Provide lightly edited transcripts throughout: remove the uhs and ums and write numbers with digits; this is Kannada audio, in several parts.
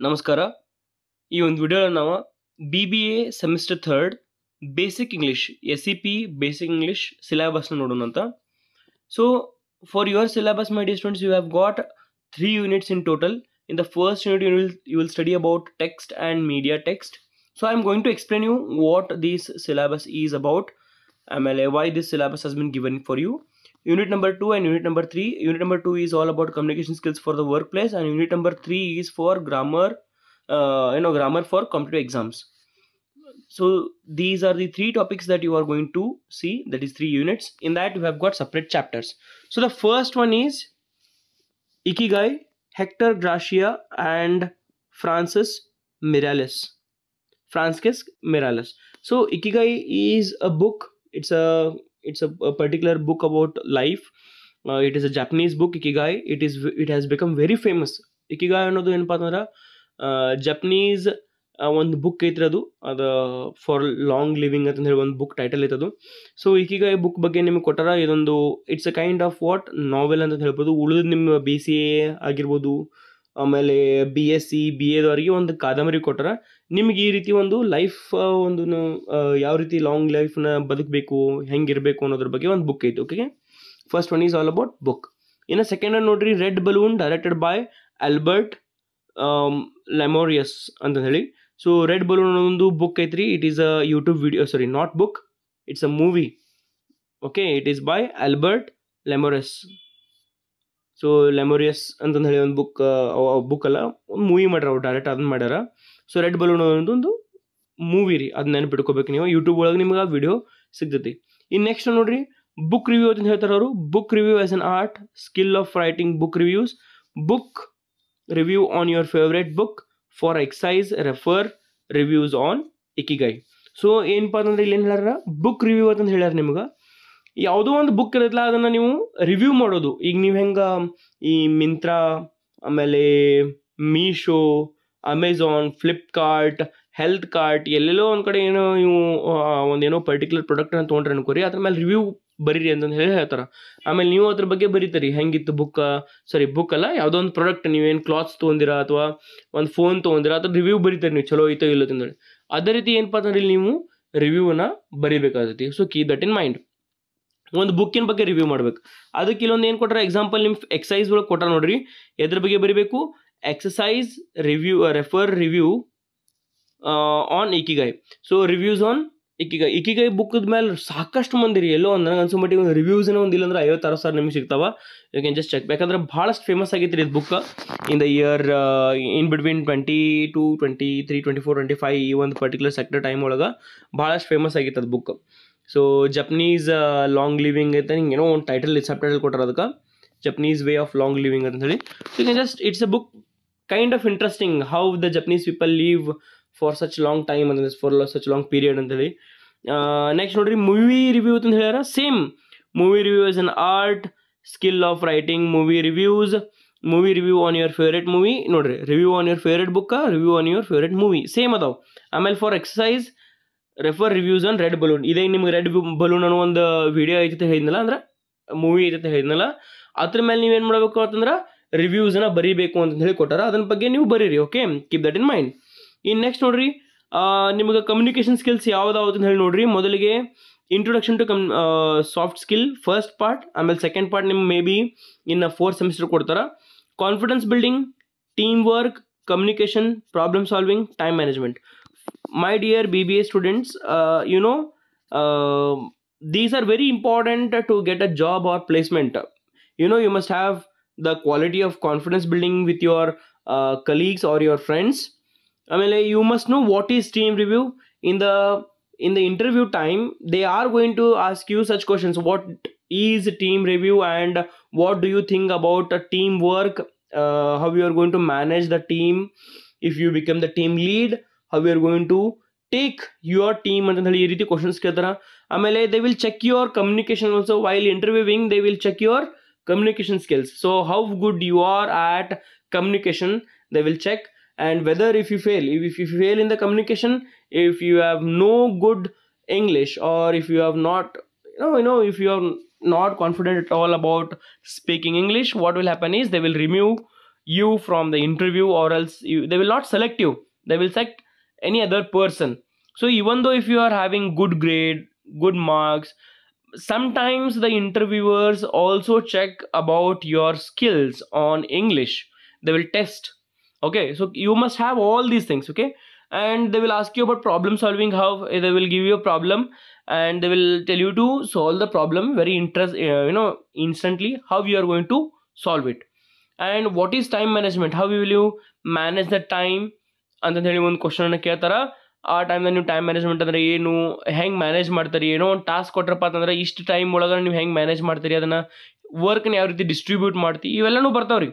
ನಮಸ್ಕಾರ. ಈ ಒಂದು ವಿಡಿಯೋలో ನಾವು BBA semester 3 basic English SEP basic English ಸಿಲೆಬಸ್ನ ನೋಡೋಣ ಅಂತ. So for your syllabus, my dear students, you have got 3 units in total. In the first unit, you will study about text and media text. So I am going to explain you what this syllabus is about, why this syllabus has been given for you. Unit number 2 and unit number 3. Unit number 2 is all about communication skills for the workplace, and unit number 3 is for grammar, grammar for competitive exams. So these are the 3 topics that you are going to see, that is 3 units. In that you have got separate chapters. So the first one is Ikigai, Hector Garcia and Francis Miralles. So Ikigai is a book. It's a particular book about life. It is a Japanese book, Ikigai. It has become very famous. Ikigai ಅನ್ನೋದು ಏನಪ್ಪಾ ಅಂತಂದ್ರೆ ಜಪನೀಸ್ ಒಂದು ಬುಕ್ ಐತ್ರದು, ಅದು ಫಾರ್ ಲಾಂಗ್ ಲಿವಿಂಗ್ ಅಂತ ಹೇಳಿ ಒಂದು ಬುಕ್ ಟೈಟಲ್ ಐತದು. ಸೊ ಇಕಿಗೈ ಬುಕ್ ಬಗ್ಗೆ ನಿಮಗೆ ಕೊಟ್ಟಾರ. ಇದೊಂದು it's a kind of what novel ಅಂತ ಹೇಳ್ಬೋದು. ಉಳಿದ ನಿಮ್ಮ BCA ಆಗಿರ್ಬೋದು, ಆಮೇಲೆ BSc BAದವರಿಗೆ ಒಂದು ಕಾದಂಬರಿ ಕೊಟ್ಟಾರ. ನಿಮ್ಗೆ ಈ ರೀತಿ ಒಂದು ಲೈಫ್ ಒಂದು ಯಾವ ರೀತಿ ಲಾಂಗ್ ಲೈಫ್ನ ಬದುಕಬೇಕು, ಹೆಂಗಿರಬೇಕು ಅನ್ನೋದ್ರ ಬಗ್ಗೆ ಒಂದು ಬುಕ್ ಐತೆ. Okay, first one is all about book. ಇನ್ನು ಸೆಕೆಂಡ್ ಒನ್ ನೋಡ್ರಿ, red balloon, directed by Albert Lamorisse ಅಂತ ಹೇಳಿ. ಸೊ ರೆಡ್ ಬಲೂನ್ ಅನ್ನೋ ಬುಕ್ ಐತ್ರಿ. It is a YouTube video, sorry not book, it's a movie. Okay, it is by Albert Lamorisse. So Lamorisse ಅಂತಂದು ಹೇಳಿ ಒಂದು ಬುಕ್ ಅಲ್ಲ, ಒಂದು ಮೂವಿ ಮಾಡ್ಯಾರ ಅವ್ರು, ಡೈರೆಕ್ಟ್ ಅದನ್ನ ಮಾಡ್ಯಾರ. ಸೊ ರೆಡ್ ಬಲೂನ್ ಅನ್ನೋದೊಂದು ಮೂವಿ ರೀ, ಅದನ್ನ ನೆನಪಿಟ್ಕೋಬೇಕು ನೀವು. ಯೂಟ್ಯೂಬ್ ಒಳಗೆ ನಿಮ್ಗೆ ಆ ವಿಡಿಯೋ ಸಿಗ್ತೈತಿ. ಇನ್ನು ನೆಕ್ಸ್ಟ್ ನೋಡ್ರಿ, ಬುಕ್ ರಿವ್ಯೂ ಅಂತ ಹೇಳ್ತಾರೆ ಅವರು. Book review as an art, skill of writing book reviews. Book review on your favourite book. For exercise refer reviews on Ikigai. So ಏನಪ್ಪಾ ಅಂತಂದ್ರೆ ಇಲ್ಲಿ ಏನು ಹೇಳ್ಯಾರ, ಬುಕ್ ರಿವ್ಯೂ ಅಂತಂದು ಹೇಳ್ಯಾರ. ನಿಮ್ಗೆ ಯಾವುದೋ ಒಂದು ಬುಕ್ ಇರತ್ತಲ್ಲ, ಅದನ್ನು ನೀವು ರಿವ್ಯೂ ಮಾಡೋದು. ಈಗ ನೀವು ಹೆಂಗೆ ಈ ಮಿಂತ್ರಾ, ಆಮೇಲೆ Meesho, Amazon, Flipkart, HealthKart, ಎಲ್ಲೆಲ್ಲೋ ಒಂದು ಕಡೆ ಏನೋ ನೀವು ಒಂದೇನೋ ಪರ್ಟಿಕ್ಯುಲರ್ ಪ್ರಾಡಕ್ಟನ್ನು ತೊಗೊಂಡ್ರೆ ಅನ್ಕೋರಿ, ಅದ್ರ ಮೇಲೆ ರಿವ್ಯೂ ಬರೀರಿ ಅಂತಂದು ಹೇಳ್ತಾರೆ. ಆಮೇಲೆ ನೀವು ಅದ್ರ ಬಗ್ಗೆ ಬರೀತೀರಿ, ಹೆಂಗಿತ್ತು ಬುಕ್, ಬುಕ್ ಅಲ್ಲ, ಯಾವುದೋ ಒಂದು ಪ್ರಾಡಕ್ಟ್, ನೀವೇನು ಕ್ಲಾತ್ಸ್ ತೊಗೊಂಡಿರಾ ಅಥವಾ ಒಂದು ಫೋನ್ ತೊಗೊಂಡಿರಾ, ಅದ್ರ ರಿವ್ಯೂ ಬರೀತೀರಿ ನೀವು, ಚಲೋ ಐತೋ ಇಲ್ಲೋ ಅಂತಂದೇಳಿ. ಅದೇ ರೀತಿ ಏನಪ್ಪ ಅಂತಂದ್ರೆ ಇಲ್ಲಿ ನೀವು ರಿವ್ಯೂನ ಬರೀಬೇಕಾಗತ್ತಿ. So keep that in mind. ಒಂದು ಬುಕ್ಕಿನ ಬಗ್ಗೆ ರಿವ್ಯೂ ಮಾಡ್ಬೇಕು. ಅದಕ್ಕೆ ಇಲ್ಲೊಂದು ಏನು ಕೊಟ್ಟಾರ, ಎಕ್ಸಾಂಪಲ್ ನಿಮ್ಮ ಎಕ್ಸಸೈಸ್ ಒಳಗೆ ಕೊಟ್ಟಾರ ನೋಡ್ರಿ. ಎದ್ರ ಬಗ್ಗೆ ಬರೀಬೇಕು, exercise review, refer review on Ikigai. So reviews on Ikigai. Ikigai ಬುಕ್ದ ಮೇಲೆ ಸಾಕಷ್ಟು ಮಂದಿ ರೀ, ಎಲ್ಲೋ ಒಂದು ನನಗೆ ಅನ್ಸೋ ಮಟ್ಟಿಗೆ ಒಂದು ರಿವ್ಯೂಸ್ನ ಒಂದು ಇಲ್ಲಾಂದ್ರೆ 50,000 ನಿಮ್ಗೆ ಸಿಗ್ತಾವ. You can just check. ಯಾಕಂದ್ರೆ ಭಾಳಷ್ಟು ಫೇಮಸ್ ಆಗೈತಿ ರೀ ಇದು book. In the year in between 22, 23, 24, 25 ಈ ಒಂದು ಪರ್ಟಿಕ್ಯುಲರ್ ಸೆಕ್ಟರ್ ಟೈಮ್ ಒಳಗೆ ಭಾಳಷ್ಟು ಫೇಮಸ್ ಆಗಿತ್ತು ಅದು book. So Japanese long living ಐತೆ, ಹಿಂಗೆ ಏನೋ ಒಂದು ಟೈಟಲ್, ಸಬ್ ಟೈಟಲ್ ಕೊಟ್ಟಾರ ಅದಕ್ಕೆ, Japanese way of long living ಅಂತ ಹೇಳಿ. So you can just, it's a book kind of interesting, how the Japanese people live for such long time ಅಂತ, ಫಾರ್ ಸಚ್ ಲಾಂಗ್ ಪೀರಿಯಡ್ ಅಂತೇಳಿ. ನೆಕ್ಸ್ಟ್ ನೋಡ್ರಿ, ಮೂವಿ ರಿವ್ಯೂ ಅಂತ ಹೇಳ್ಯಾರ. Same movie review is an art, skill of writing movie reviews. Movie review on your favourite movie. ನೋಡ್ರಿ, review on your favourite book, review on your favourite movie, same ಅದಾವ. ಆಮೇಲೆ for exercise refer reviews on red balloon. ಇದೇ ನಿಮ್ಗೆ ರೆಡ್ ಬಲೂನ್ ಅನ್ನೋ ಒಂದು ವಿಡಿಯೋ ಐತೆ ಹೇಳಿದ್ನಲ್ಲ, ಅಂದ್ರೆ ಮೂವಿ ಐತೆ ಹೇಳಿದ್ನಲ್ಲ, ಅದ್ರ ಮೇಲೆ ನೀವೇನು ಮಾಡಬೇಕು ಅಂತಂದ್ರೆ ರಿವ್ಯೂಸ್ನ ಬರೀಬೇಕು ಅಂತ ಹೇಳಿ ಕೊಟ್ಟಾರ. ಅದ್ರ ಬಗ್ಗೆ ನೀವು ಬರೀರಿ. Okay, keep that in mind. ಇನ್ನು ನೆಕ್ಸ್ಟ್ ನೋಡ್ರಿ, ನಿಮಗೆ ಕಮ್ಯುನಿಕೇಷನ್ ಸ್ಕಿಲ್ಸ್ ಯಾವ್ದಾವ್ದು ಅಂತ ಹೇಳಿ ನೋಡ್ರಿ. ಮೊದಲಿಗೆ introduction to soft skill first part, ಆಮೇಲೆ ಸೆಕೆಂಡ್ ಪಾರ್ಟ್ ನಿಮ್ಗೆ ಮೇ ಬಿ ಇನ್ನು 4th ಸೆಮಿಸ್ಟರ್ ಕೊಡ್ತಾರೆ. Confidence building, team work, communication, problem solving, time management. My dear BBA students, these are very important to get a job or placement. You must have the quality of confidence building with your colleagues or your friends. I mean, you must know what is team review. In the interview time, they are going to ask you such questions. What is team review and what do you think about teamwork? How you are going to manage the team if you become the team lead? How you are going to take your team ಅಂತ ಹೇಳಿ ಈ ರೀತಿ ಕ್ವಶನ್ಸ್ ಕೇಳ್ತಾರ. ಆಮೇಲೆ they will check your communication also while interviewing. They will check your communication skills. So how good you are at communication they will check. And whether if you fail in the communication, if you have no good English, or if you have not, if you are not confident at all about speaking English, what will happen is they will remove you from the interview, or else they will not select you, they will select any other person. So even though if you are having good grade, good marks, sometimes the interviewers also check about your skills on English. They will test. Okay, so you must have all these things. Okay, and they will ask you about problem solving, how they will give you a problem and they will tell you to solve the problem very instantly, how you are going to solve it. And what is time management, how will you manage the time ಅಂತ ಹೇಳಿ ಒಂದು ಕ್ವಶನ್ ಅನ್ನು ಕೇಳ್ತಾರ. ಆ ಟೈಮ್ದಾಗ ನೀವು ಟೈಮ್ ಮ್ಯಾನೇಜ್ಮೆಂಟ್ ಅಂದ್ರೆ ಏನು, ಹೆಂಗೆ ಮ್ಯಾನೇಜ್ ಮಾಡ್ತೀರಿ, ಏನೋ ಒಂದು ಟಾಸ್ಕ್ ಕೊಟ್ರಪ್ಪ ಅಂತಂದ್ರೆ ಇಷ್ಟು ಟೈಮ್ ಒಳಗೆ ನೀವು ಹೆಂಗೆ ಮ್ಯಾನೇಜ್ ಮಾಡ್ತೀರಿ, ಅದನ್ನು ವರ್ಕ್ನ ಯಾವ ರೀತಿ ಡಿಸ್ಟ್ರಿಬ್ಯೂಟ್ ಮಾಡ್ತೀವಿ, ಇವೆಲ್ಲನೂ ಬರ್ತಾವ್ರಿ.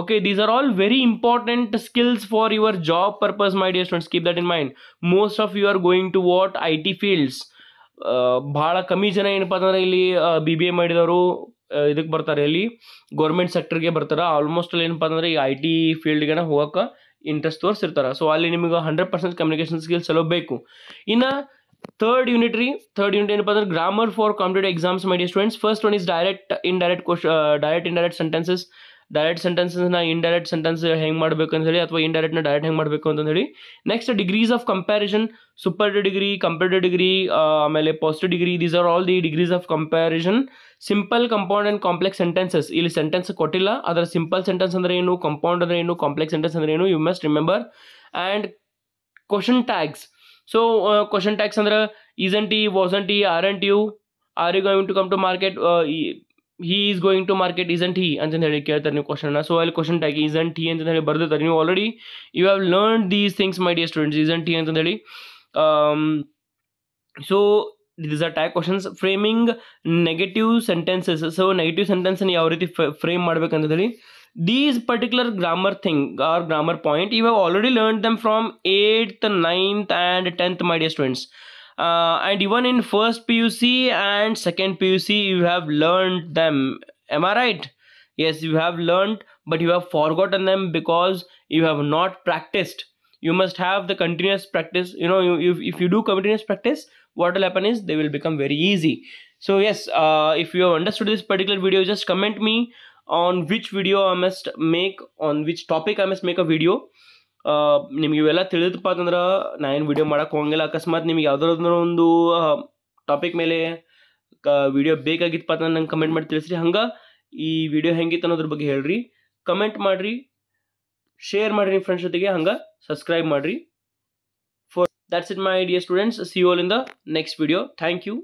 Okay, these are all very important skills for your job purpose my dear students. Keep that in mind. Most of you are going to what IT fields. ಭಾಳ ಕಮ್ಮಿ ಜನ ಏನಪ್ಪ ಅಂತಂದ್ರೆ ಇಲ್ಲಿ BBA ಮಾಡಿದವರು ಇದಕ್ಕೆ ಬರ್ತಾರೆ, ಇಲ್ಲಿ ಗೌರ್ಮೆಂಟ್ ಸೆಕ್ಟರ್ಗೆ ಬರ್ತಾರೆ. ಆಲ್ಮೋಸ್ಟ್ ಅಲ್ಲಿ ಏನಪ್ಪ ಅಂತಂದ್ರೆ ಈ IT ಫೀಲ್ಡ್ಗೆ ಹೋಗಕ್ಕೆ ಇಂಟ್ರೆಸ್ಟ್ ತೋರಿಸಿರ್ತಾರೆ. ಸೊ ಅಲ್ಲಿ ನಿಮಗೆ 100% ಕಮ್ಯುನಿಕೇಶನ್ ಸ್ಕಿಲ್ಸ್ ಚಲೋ ಬೇಕು. ಇನ್ನು ಥರ್ಡ್ ಯೂನಿಟ್ ಏನಪ್ಪ ಅಂದ್ರೆ grammar for competitive exams my dear students. First one is direct indirect sentences. Direct ಸೆಂಟೆನ್ಸಸ್ನ ಇಂಡೈರೆಕ್ಟ್ ಸೆಂಟೆನ್ಸ್ ಹೆಂಗೆ ಮಾಡಬೇಕು ಅಂತ ಹೇಳಿ, ಅಥವಾ ಇಂಡೈರೆಕ್ಟ್ನ ಡೈರೆಕ್ಟ್ ಹೆಂಗೆ ಮಾಡಬೇಕು ಅಂತ ಹೇಳಿ. Next degrees of comparison, superlative degree, comparative degree, ಆಮೇಲೆ positive degree. These are all the degrees of comparison. Simple, compound and complex sentences. ಇಲ್ಲಿ ಸೆಂಟೆನ್ಸ್ ಕೊಟ್ಟಿಲ್ಲ, ಅದರ ಸಿಂಪಲ್ ಸೆಂಟೆನ್ಸ್ ಅಂದ್ರೆ ಏನು, ಕಂಪೌಂಡ್ ಅಂದ್ರೆ ಏನು, ಕಾಂಪ್ಲೆಕ್ಸ್ ಸೆಂಟೆನ್ಸ್ ಅಂದ್ರೆ ಏನು, you must remember. And question tags. So question tags ಅಂದ್ರೆ isn't he, wasn't he, aren't you, are you going to come to market, he is going to market, isn't he ಅಂತ ಹೇಳಿ ಕೇಳ್ತಾರೆ ನೀವು ಕ್ವಶನ್ನ. ಸೊ ಅಲ್ಲಿ ಕ್ವಶನ್ ಟ್ಯಾಗ್ isn't he ಅಂತ ಹೇಳಿ ಬರ್ದಿರ್ತಾರೆ. ನೀವು already you have learn these things my dear students, isn't he ಅಂತ ಹೇಳಿ. So these are tag questions. Framing negative sentences. So negative sentence ಅನ್ನು ಯಾವ ರೀತಿ ಫ್ರೇಮ್ ಮಾಡ್ಬೇಕಂತ ಹೇಳಿ. These particular grammar thing or grammar point, you have already learned them from 8th, 9th and 10th my dear students. And even in first PUC and second PUC you have learned them. Am I right? Yes, you have learned, but you have forgotten them because you have not practiced. You must have the continuous practice. You know, if you do continuous practice, what will happen is they will become very easy. So yes, if you have understood this particular video, just comment me on which video I must make, on which topic I must make a video. ನಿಮ್ಗೆ ಇವೆಲ್ಲ ತಿಳಿದಪ್ಪ ಅಂತಂದ್ರೆ ನಾ ಏನು ವಿಡಿಯೋ ಮಾಡೋಕ್ಕೆ ಹೋಗಂಗಿಲ್ಲ. ಅಕಸ್ಮಾತ್ ನಿಮ್ಗೆ ಯಾವ್ದಾದ್ರು ಒಂದು ಟಾಪಿಕ್ ಮೇಲೆ ವಿಡಿಯೋ ಬೇಕಾಗಿತ್ತಪ್ಪ ಅಂತ ನಂಗೆ ಕಮೆಂಟ್ ಮಾಡಿ ತಿಳಿಸ್ರಿ. ಹಂಗೆ ಈ ವಿಡಿಯೋ ಹೆಂಗಿತ್ತು ಅನ್ನೋದ್ರ ಬಗ್ಗೆ ಹೇಳ್ರಿ, ಕಮೆಂಟ್ ಮಾಡಿರಿ, ಶೇರ್ ಮಾಡಿರಿ ನಿಮ್ಮ ಫ್ರೆಂಡ್ಸ್ ಜೊತೆಗೆ, ಹಂಗೆ ಸಬ್ಸ್ಕ್ರೈಬ್ ಮಾಡಿರಿ. For that's it my dear students. See you all in the next video. Thank you.